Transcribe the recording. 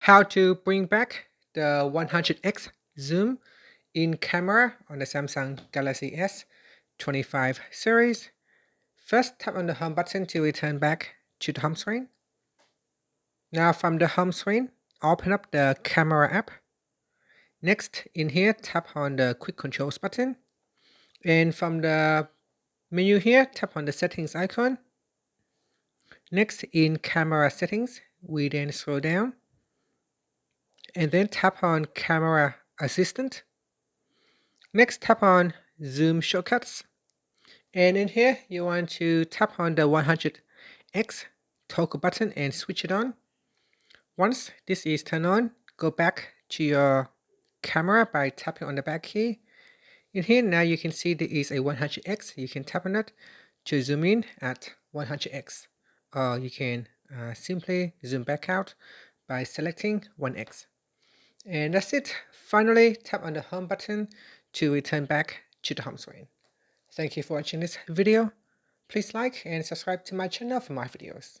how to bring back the 100x zoom in camera on the Samsung Galaxy S25 series. First, tap on the home button to return back to the home screen. Now from the home screen, open up the camera app. Next, in here, tap on the quick controls button. And from the menu here, tap on the settings icon. Next, in camera settings, we then scroll down and then tap on camera assistant. Next, tap on zoom shortcuts. And in here, you want to tap on the 100x toggle button and switch it on. Once this is turned on, go back to your camera by tapping on the back key. In here, now you can see there is a 100x. You can tap on it to zoom in at 100x. Or you can simply zoom back out by selecting 1x. And that's it. Finally, tap on the home button to return back to the home screen. Thank you for watching this video. Please like and subscribe to my channel for more videos.